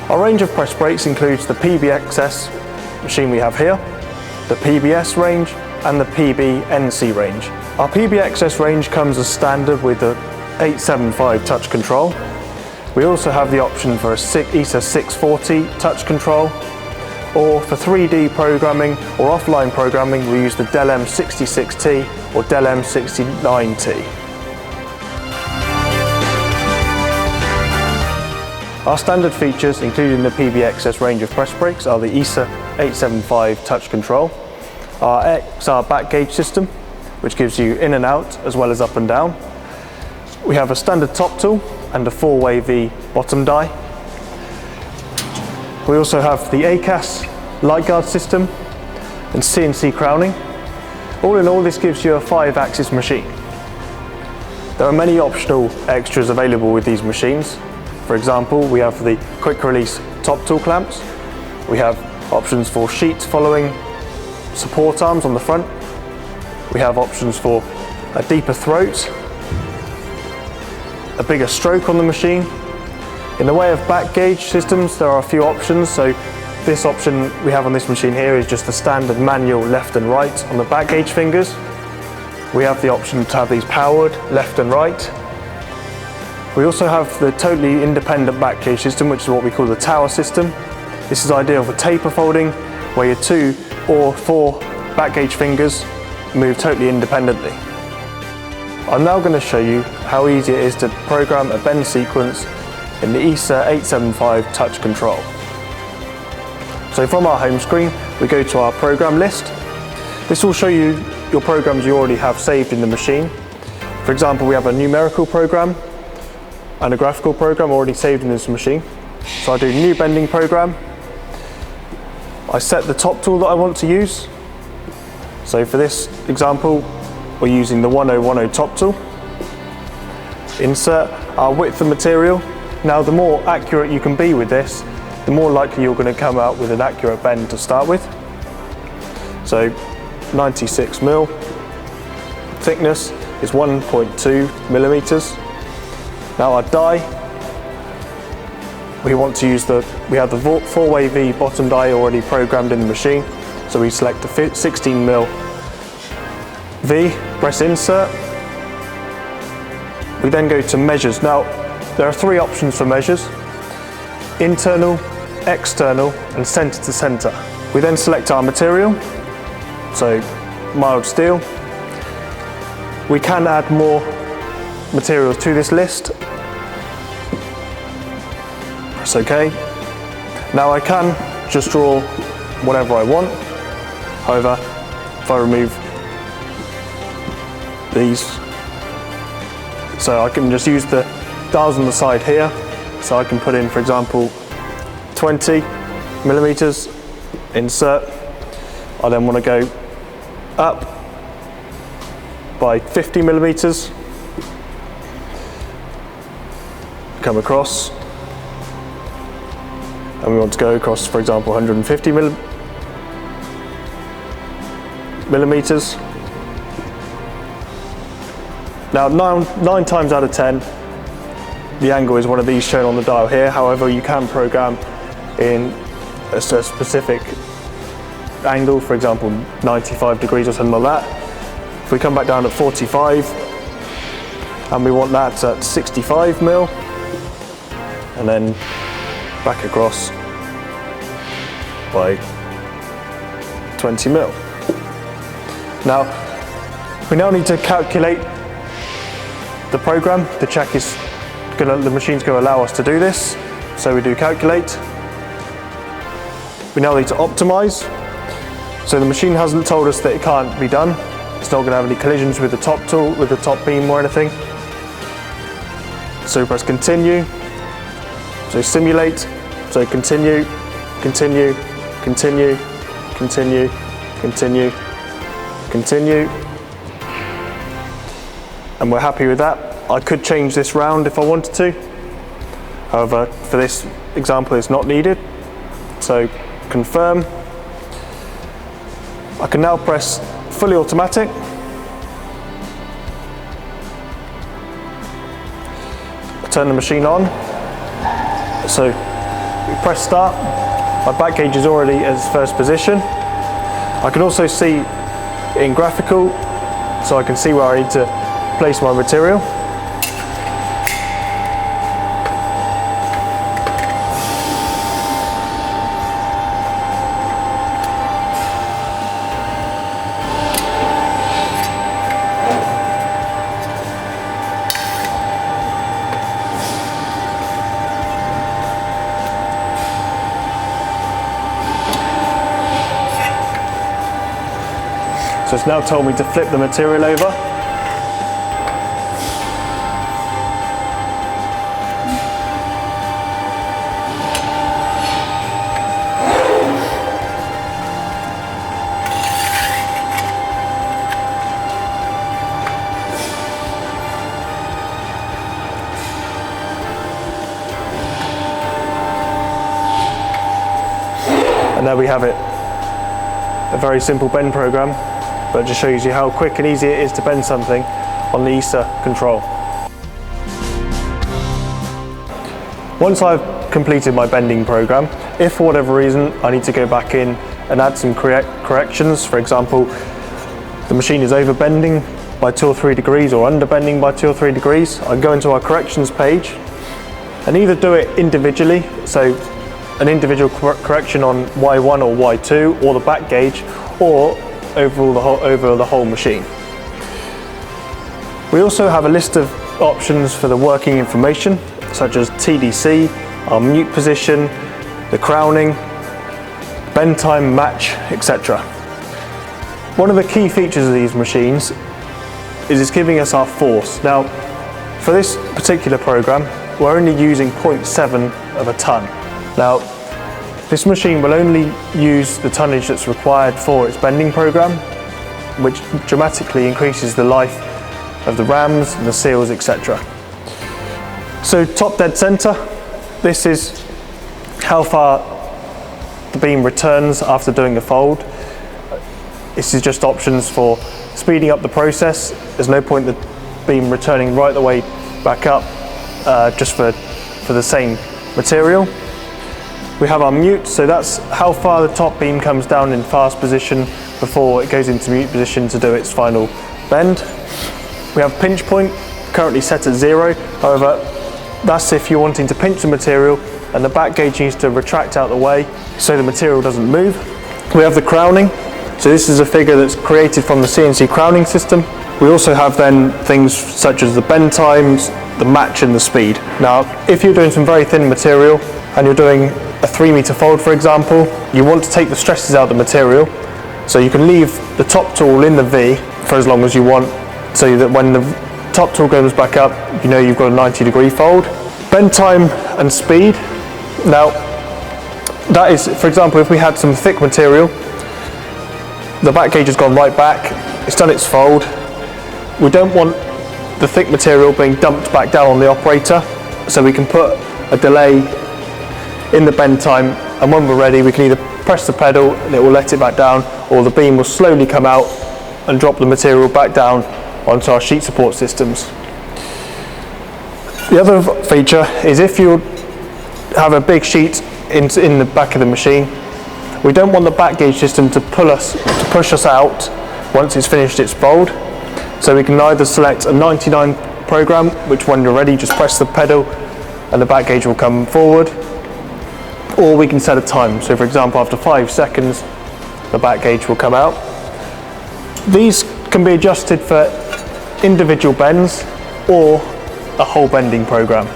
Our range of press brakes includes the PBXS machine we have here, the PBS range and the PBNC range. Our PBXS range comes as standard with the 875 touch control. We also have the option for a ESA 640 touch control, or for 3D programming or offline programming we use the Dell M66T or Dell M69T. Our standard features, including the PBXS range of press brakes, are the ESA 875 touch control, our XR back gauge system, which gives you in and out as well as up and down. We have a standard top tool and a 4-way V bottom die. We also have the ACAS light guard system and CNC crowning. All in all, this gives you a 5-axis machine. There are many optional extras available with these machines. For example, we have the quick release top tool clamps. We have options for sheet following support arms on the front. We have options for a deeper throat, a bigger stroke on the machine. In the way of back gauge systems, there are a few options. So this option we have on this machine here is just the standard manual left and right on the back gauge fingers. We have the option to have these powered left and right. We also have the totally independent back gauge system, which is what we call the tower system. This is ideal for taper folding, where your 2 or 4 back gauge fingers move totally independently. I'm now going to show you how easy it is to program a bend sequence in the ESA 875 touch control. So from our home screen, we go to our program list. This will show you your programs you already have saved in the machine. For example, we have a numerical program and a graphical program already saved in this machine. So I do new bending program. I set the top tool that I want to use. So for this example, we're using the 1010 top tool. Insert our width of material. Now the more accurate you can be with this, the more likely you're going to come out with an accurate bend to start with. So 96 mil. Thickness is 1.2 millimeters. Now our die, we want to use we have the 4-way V bottom die already programmed in the machine. So we select the 16 mil V, press insert. We then go to measures. Now there are 3 options for measures: internal, external and center to center. We then select our material, so mild steel. We can add more materials to this list. Press OK. Now I can just draw whatever I want. However, if I remove these, so I can just use the dials on the side here. So I can put in, for example, 20 millimeters, insert. I then want to go up by 50 millimeters, come across, and we want to go across, for example, 150 millimeters. Now, 9 times out of 10, the angle is one of these shown on the dial here. However, you can program in a specific angle, for example, 95 degrees or something like that. If we come back down at 45, and we want that at 65 mil, and then back across by 20 mil. Now, we now need to calculate the program to check the machine's going to allow us to do this. So we do calculate. We now need to optimize. So the machine hasn't told us that it can't be done. It's not going to have any collisions with the top tool, with the top beam or anything. So press continue. So simulate. So continue, continue, continue, continue, continue, continue. And we're happy with that. I could change this round if I wanted to. However, for this example, it's not needed. So confirm. I can now press fully automatic. Turn the machine on. So We press start, my back gauge is already at its first position. I can also see in graphical, so I can see where I need to place my material. So it's now told me to flip the material over. And there we have it. A very simple bend program, but it just shows you how quick and easy it is to bend something on the ESA Control. Once I've completed my bending program, if for whatever reason I need to go back in and add some corrections, for example, the machine is over bending by 2 or 3 degrees or under bending by 2 or 3 degrees, I can go into our corrections page and either do it individually, so an individual correction on Y1 or Y2 or the back gauge, or over the whole machine. We also have a list of options for the working information, such as TDC, our mute position, the crowning, bend time, match, etc. One of the key features of these machines is it's giving us our force. Now, for this particular program, we're only using 0.7 of a ton. Now, this machine will only use the tonnage that's required for its bending program, which dramatically increases the life of the rams and the seals, etc. So top dead center, this is how far the beam returns after doing the fold. This is just options for speeding up the process. There's no point in the beam returning right the way back up just for the same material. We have our mute, so that's how far the top beam comes down in fast position before it goes into mute position to do its final bend. We have pinch point, currently set at 0. However, that's if you're wanting to pinch the material and the back gauge needs to retract out the way so the material doesn't move. We have the crowning, so this is a figure that's created from the CNC crowning system. We also have then things such as the bend times, the match and the speed. Now, if you're doing some very thin material and you're doing a 3 meter fold, for example, you want to take the stresses out of the material, so you can leave the top tool in the V for as long as you want, so that when the top tool goes back up, you know you've got a 90-degree fold. Bend time and speed. Now, that is, for example, if we had some thick material, the back gauge has gone right back, it's done its fold. We don't want the thick material being dumped back down on the operator, so we can put a delay in the bend time, and when we're ready we can either press the pedal and it will let it back down, or the beam will slowly come out and drop the material back down onto our sheet support systems. The other feature is if you have a big sheet in the back of the machine, we don't want the back gauge system to push us out once it's finished its fold, so we can either select a 99 program, which when you're ready just press the pedal and the back gauge will come forward, or we can set a time. So for example, after 5 seconds, the back gauge will come out. These can be adjusted for individual bends or a whole bending program.